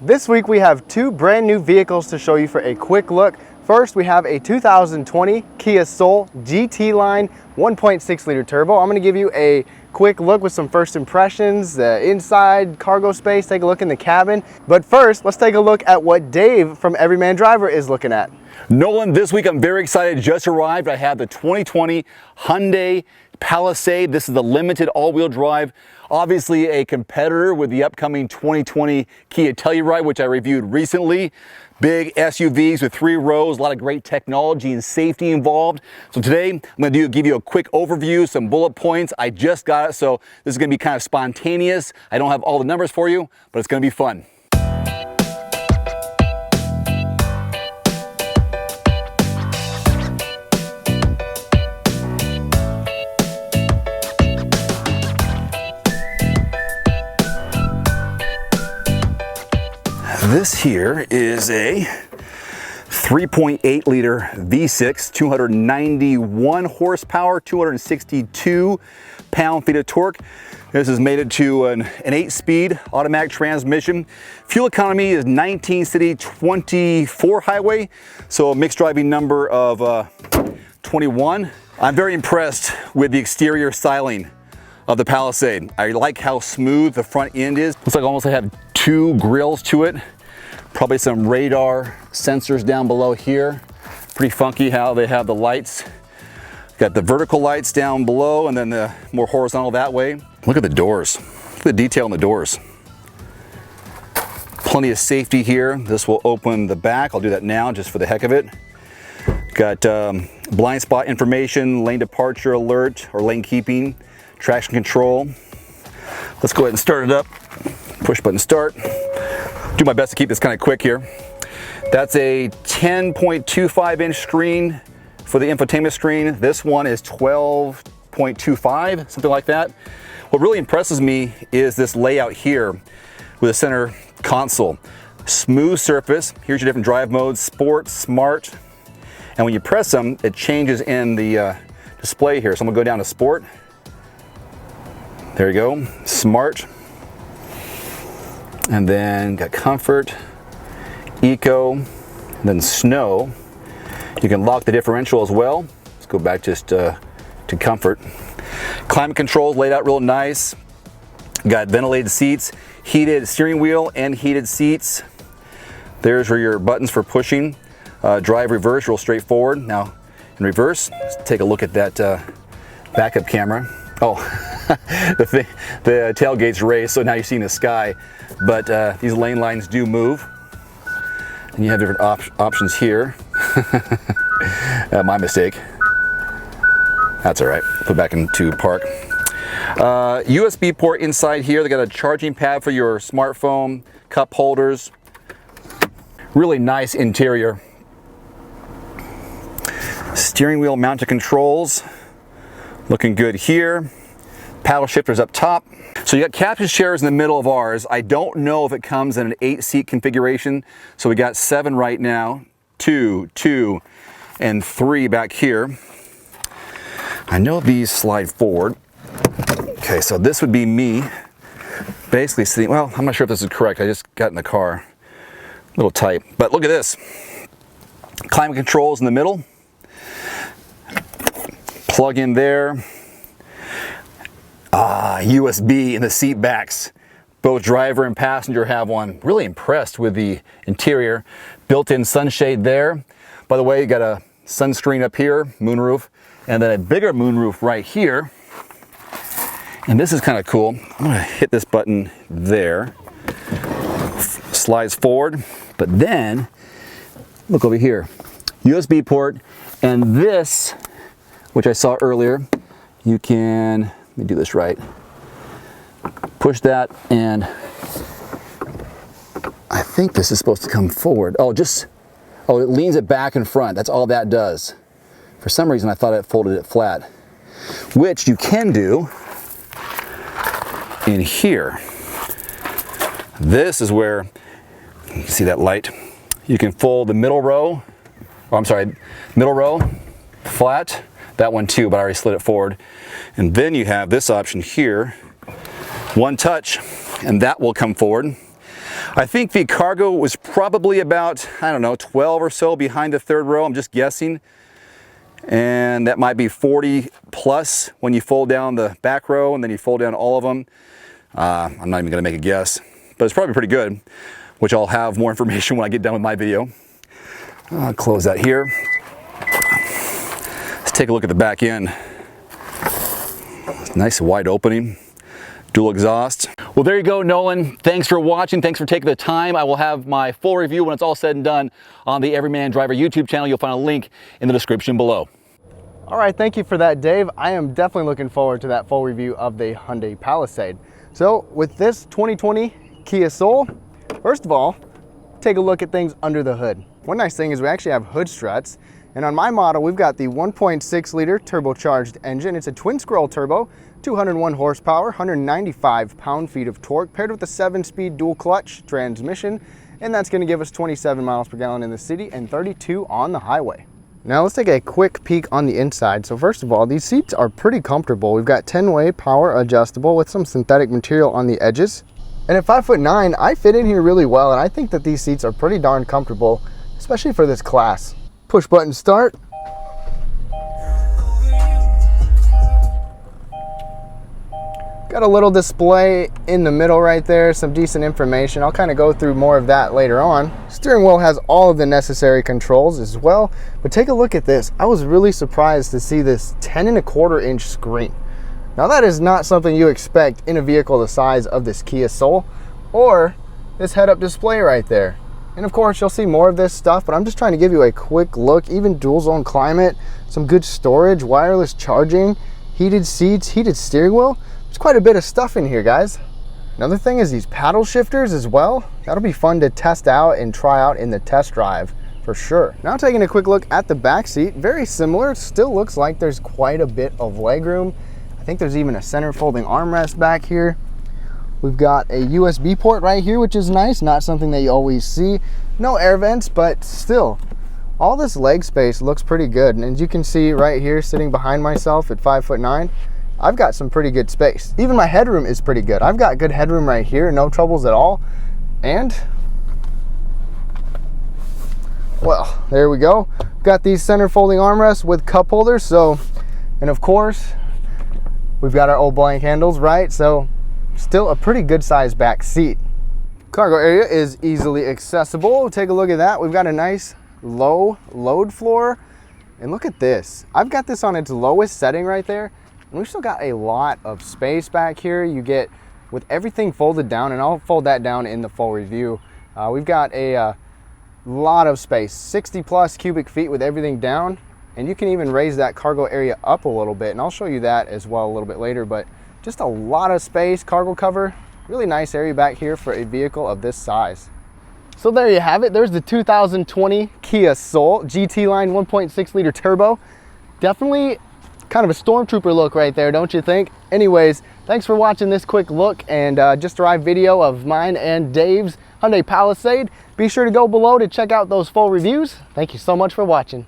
This week we have two brand new vehicles to show you for a quick look. First, we have a 2020 Kia Soul GT line 1.6 liter turbo. I'm going to give you a quick look with some first impressions, the inside, cargo space, take a look in the cabin. But first, let's take a look at what Dave from Everyman Driver is looking at. Nolan, this week I'm very excited. Just arrived. I have the 2020 Hyundai Palisade. This is the limited all-wheel drive. Obviously a competitor with the upcoming 2020 Kia Telluride, which I reviewed recently. Big SUVs with 3 rows, a lot of great technology and safety involved. So today I'm going to give you a quick overview, some bullet points. I just got it, so this is going to be kind of spontaneous. I don't have all the numbers for you, but it's going to be fun. This here is a 3.8 liter V6, 291 horsepower, 262 pound-feet of torque. This is mated to an 8-speed automatic transmission. Fuel economy is 19 city, 24 highway, so a mixed driving number of 21. I'm very impressed with the exterior styling of the Palisade. I like how smooth the front end is. Looks like almost I have 2 grills to it. Probably some radar sensors down below here. Pretty funky how they have the lights. Got the vertical lights down below and then the more horizontal that way. Look at the doors. Look at the detail in the doors. Plenty of safety here. This will open the back. I'll do that now just for the heck of it. Got blind spot information, lane departure alert or lane keeping, traction control. Let's go ahead and start it up. Push button start. Do my best to keep this kind of quick here. That's a 10.25 inch screen for the infotainment screen. This one is 12.25, something like that. What really impresses me is this layout here with a center console. Smooth surface. Here's your different drive modes: sport, smart. And when you press them, it changes in the display here. So I'm gonna go down to sport. There you go, smart. And then got comfort, eco, and then snow. You can lock the differential as well. Let's go back just to comfort. Climate controls laid out real nice. Got ventilated seats, heated steering wheel and heated seats. There's where your buttons for pushing. Drive reverse, real straightforward. Now in reverse, let's take a look at that backup camera. Oh, the tailgate's raised, so now you're seeing the sky. But these lane lines do move. And you have different options here. My mistake. That's all right. Put back into park. USB port inside here. They got a charging pad for your smartphone, cup holders. Really nice interior. Steering wheel mounted controls. Looking good here. Paddle shifters up top. So you got captain chairs in the middle of ours. I don't know if it comes in an 8-seat configuration. So we got 7 right now, 2, 2, and 3 back here. I know these slide forward. Okay, so this would be me basically sitting, well, I'm not sure if this is correct. I just got in the car, a little tight, but look at this. Climate controls in the middle. Plug in there. USB in the seat backs. Both driver and passenger have one. Really impressed with the interior. Built-in sunshade there. By the way, you got a sunscreen up here, moonroof, and then a bigger moonroof right here. And this is kind of cool. I'm gonna hit this button there. Slides forward, but then look over here. USB port, and this, which I saw earlier, you can, let me do this right. Push that, and I think this is supposed to come forward. Oh, it leans it back and front. That's all that does. For some reason, I thought it folded it flat, which you can do in here. This is where, you can see that light. You can fold the middle row, middle row flat. That one too, but I already slid it forward. And then you have this option here, one touch, and that will come forward. I think the cargo was probably about, I don't know, 12 or so behind the third row. I'm just guessing. And that might be 40 plus when you fold down the back row and then you fold down all of them. I'm not even gonna make a guess, but it's probably pretty good, which I'll have more information when I get done with my video. I'll close that here. Let's take a look at the back end. Nice wide opening, dual exhaust. Well, there you go, Nolan. Thanks for watching. Thanks for taking the time. I will have my full review when it's all said and done on the Everyman Driver YouTube channel. You'll find a link in the description below. All right, thank you for that, Dave. I am definitely looking forward to that full review of the Hyundai Palisade. So with this 2020 Kia Soul, first of all, take a look at things under the hood. One nice thing is we actually have hood struts. And on my model, we've got the 1.6 liter turbocharged engine. It's a twin scroll turbo, 201 horsepower, 195 pound-feet of torque, paired with a 7-speed dual clutch transmission. And that's gonna give us 27 miles per gallon in the city and 32 on the highway. Now let's take a quick peek on the inside. So first of all, these seats are pretty comfortable. We've got 10-way power adjustable with some synthetic material on the edges. And at 5'9", I fit in here really well, and I think that these seats are pretty darn comfortable, especially for this class. Push button start. Got a little display in the middle right there, some decent information. I'll kind of go through more of that later on. Steering wheel has all of the necessary controls as well, but take a look at this. I was really surprised to see this 10.25-inch screen. Now that is not something you expect in a vehicle the size of this Kia Soul, or this head-up display right there. And of course, you'll see more of this stuff, but I'm just trying to give you a quick look. Even dual zone climate, some good storage, wireless charging, heated seats, heated steering wheel. There's quite a bit of stuff in here, guys. Another thing is these paddle shifters as well. That'll be fun to test out and try out in the test drive for sure. Now taking a quick look at the back seat, very similar. It still looks like there's quite a bit of legroom. I think there's even a center folding armrest back here. We've got a USB port right here, which is nice, not something that you always see. No air vents, but still, all this leg space looks pretty good. And as you can see right here, sitting behind myself at 5'9", I've got some pretty good space. Even my headroom is pretty good. I've got good headroom right here, no troubles at all. And, well, there we go. Got these center folding armrests with cup holders, so, and of course, we've got our old blank handles, right? So, still a pretty good sized back seat. Cargo area is easily accessible. Take a look at that. We've got a nice low load floor. And look at this. I've got this on its lowest setting right there. And we've still got a lot of space back here. You get, with everything folded down, and I'll fold that down in the full review. We've got a lot of space, 60 plus cubic feet with everything down. And you can even raise that cargo area up a little bit. And I'll show you that as well a little bit later. But just a lot of space, cargo cover, really nice area back here for a vehicle of this size. So there you have it. There's the 2020 Kia Soul GT line 1.6 liter turbo. Definitely kind of a stormtrooper look right there, don't you think? Anyways, thanks for watching this quick look and just arrived video of mine and Dave's Hyundai Palisade. Be sure to go below to check out those full reviews. Thank you so much for watching.